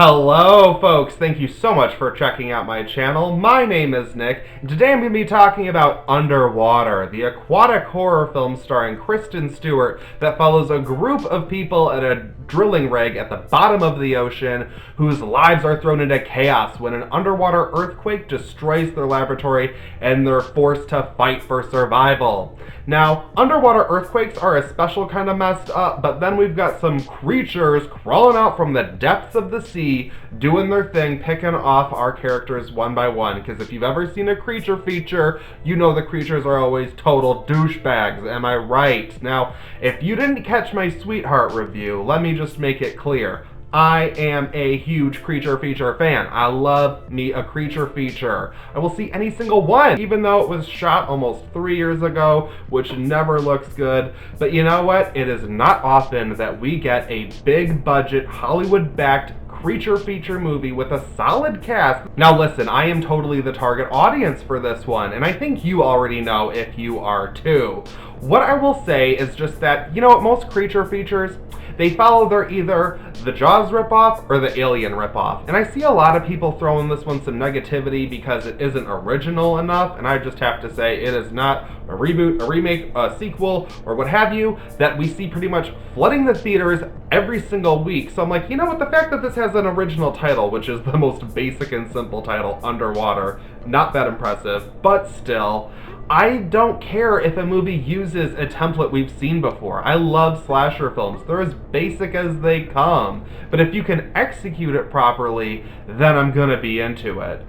Hello folks, thank you so much for checking out my channel. My name is Nick, and today I'm going to be talking about Underwater, the aquatic horror film starring Kristen Stewart that follows a group of people at a drilling rig at the bottom of the ocean whose lives are thrown into chaos when an underwater earthquake destroys their laboratory and they're forced to fight for survival. Now, underwater earthquakes are a special kind of messed up, but then we've got some creatures crawling out from the depths of the sea, doing their thing, picking off our characters one by one. Because if you've ever seen a creature feature, you know the creatures are always total douchebags, am I right? Now, if you didn't catch my Sweetheart review, let me just make it clear. I am a huge creature feature fan. I love me a creature feature. I will see any single one, even though it was shot almost 3 years ago, which never looks good. But you know what? It is not often that we get a big budget, Hollywood-backed creature feature movie with a solid cast. Now listen, I am totally the target audience for this one, and I think you already know if you are too. What I will say is just that, you know what, most creature features, they follow their either the Jaws ripoff or the Alien ripoff. And I see a lot of people throwing this one some negativity because it isn't original enough, and I just have to say it is not a reboot, a remake, a sequel, or what have you, that we see pretty much flooding the theaters every single week. So I'm like, you know what, the fact that this has an original title, which is the most basic and simple title, Underwater, not that impressive, but still, I don't care if a movie uses a template we've seen before. I love slasher films. They're as basic as they come. But if you can execute it properly, then I'm gonna be into it.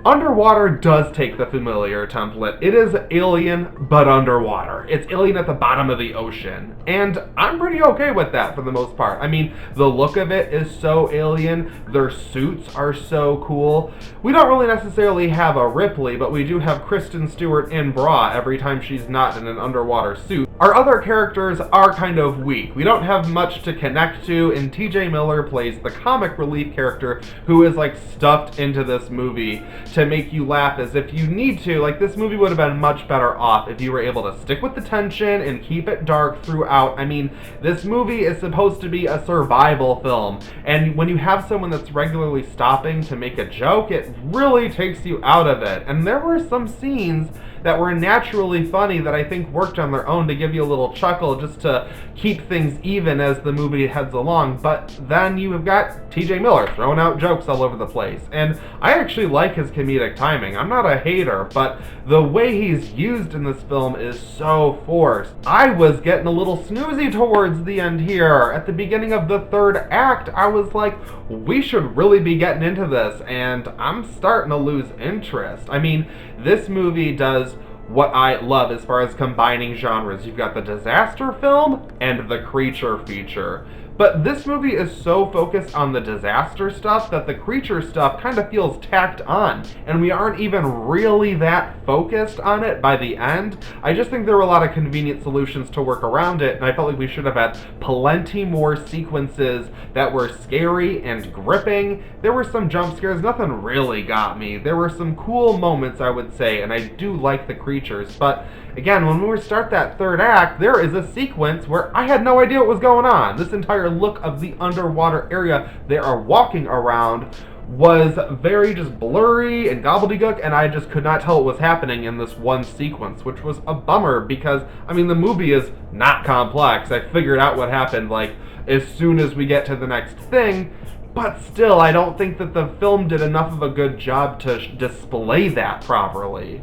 Underwater does take the familiar template. It is Alien, but underwater. It's Alien at the bottom of the ocean. And I'm pretty okay with that for the most part. I mean, the look of it is so Alien. Their suits are so cool. We don't really necessarily have a Ripley, but we do have Kristen Stewart in bra every time she's not in an underwater suit. Our other characters are kind of weak. We don't have much to connect to, and TJ Miller plays the comic relief character who is like stuffed into this movie to make you laugh as if you need to. Like, this movie would have been much better off if you were able to stick with the tension and keep it dark throughout. I mean, this movie is supposed to be a survival film, and when you have someone that's regularly stopping to make a joke, it really takes you out of it. And there were some scenes that were naturally funny that I think worked on their own to give you a little chuckle just to keep things even as the movie heads along. But then you have got TJ Miller throwing out jokes all over the place. And I actually like his comedic timing. I'm not a hater, but the way he's used in this film is so forced. I was getting a little snoozy towards the end here. At the beginning of the third act, I was like, we should really be getting into this, and I'm starting to lose interest. I mean, this movie does what I love as far as combining genres. You've got the disaster film and the creature feature. But this movie is so focused on the disaster stuff that the creature stuff kind of feels tacked on, and we aren't even really that focused on it by the end. I just think there were a lot of convenient solutions to work around it, and I felt like we should have had plenty more sequences that were scary and gripping. There were some jump scares, nothing really got me. There were some cool moments, I would say, and I do like the creatures, but again, when we start that third act, there is a sequence where I had no idea what was going on. This entire look of the underwater area they are walking around was very just blurry and gobbledygook, and I just could not tell what was happening in this one sequence, which was a bummer because, I mean, the movie is not complex. I figured out what happened, like, as soon as we get to the next thing, but still, I don't think that the film did enough of a good job to display that properly.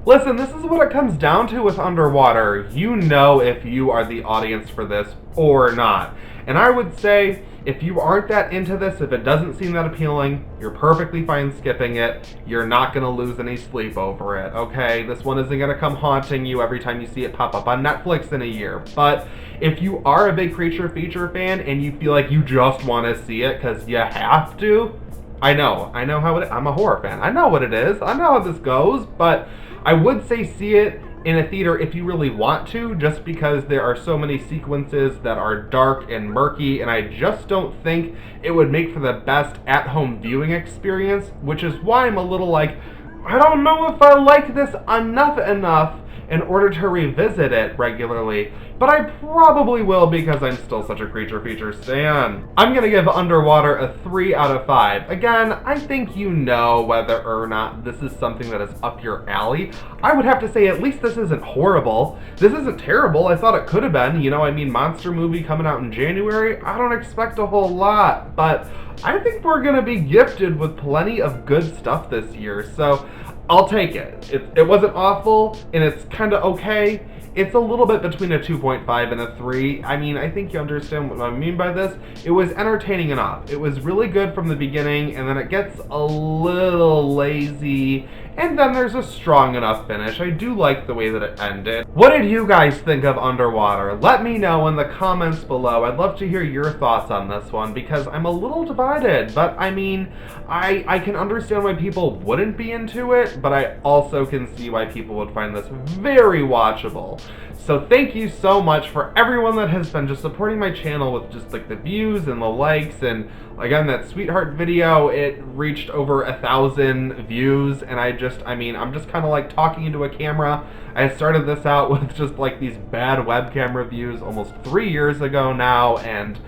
Listen, this is what it comes down to with Underwater. You know if you are the audience for this or not. And I would say, if you aren't that into this, if it doesn't seem that appealing, you're perfectly fine skipping it. You're not going to lose any sleep over it, okay? This one isn't going to come haunting you every time you see it pop up on Netflix in a year. But if you are a big creature feature fan and you feel like you just want to see it because you have to, I know how it is. I'm a horror fan. I know what it is. I know how this goes, but I would say see it in a theater if you really want to, just because there are so many sequences that are dark and murky, and I just don't think it would make for the best at-home viewing experience, which is why I'm a little like, I don't know if I like this enough in order to revisit it regularly, but I probably will because I'm still such a creature feature stan. I'm gonna give Underwater a 3 out of 5. Again, I think you know whether or not this is something that is up your alley. I would have to say at least this isn't horrible. This isn't terrible. I thought it could have been. You know, I mean, monster movie coming out in January, I don't expect a whole lot, but I think we're gonna be gifted with plenty of good stuff this year, so I'll take it. It wasn't awful, and it's kind of okay. It's a little bit between a 2.5 and a 3. I mean, I think you understand what I mean by this. It was entertaining enough. It was really good from the beginning, and then it gets a little lazy, and then there's a strong enough finish. I do like the way that it ended. What did you guys think of Underwater? Let me know in the comments below. I'd love to hear your thoughts on this one, because I'm a little divided, but I mean, I can understand why people wouldn't be into it, but I also can see why people would find this very watchable. So thank you so much for everyone that has been just supporting my channel with just like the views and the likes, and again, that sweetheart video, it reached over 1,000 views, and I'm just kind of like talking into a camera. I started this out with just like these bad webcam reviews almost 3 years ago now, and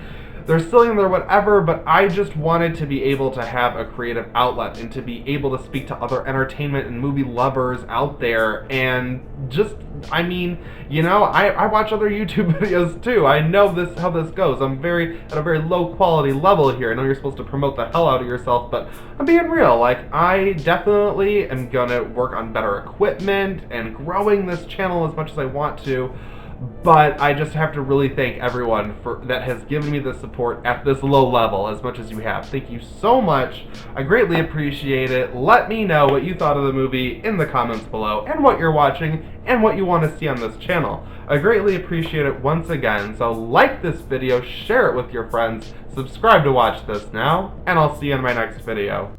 they're still in there, whatever, but I just wanted to be able to have a creative outlet and to be able to speak to other entertainment and movie lovers out there, and just, I mean, you know, I watch other YouTube videos too. I know how this goes. I'm at a very low quality level here. I know you're supposed to promote the hell out of yourself, but I'm being real. Like, I definitely am gonna work on better equipment and growing this channel as much as I want to. But I just have to really thank everyone that has given me the support at this low level as much as you have. Thank you so much. I greatly appreciate it. Let me know what you thought of the movie in the comments below, and what you're watching, and what you want to see on this channel. I greatly appreciate it once again, so like this video, share it with your friends, subscribe to watch this now, and I'll see you in my next video.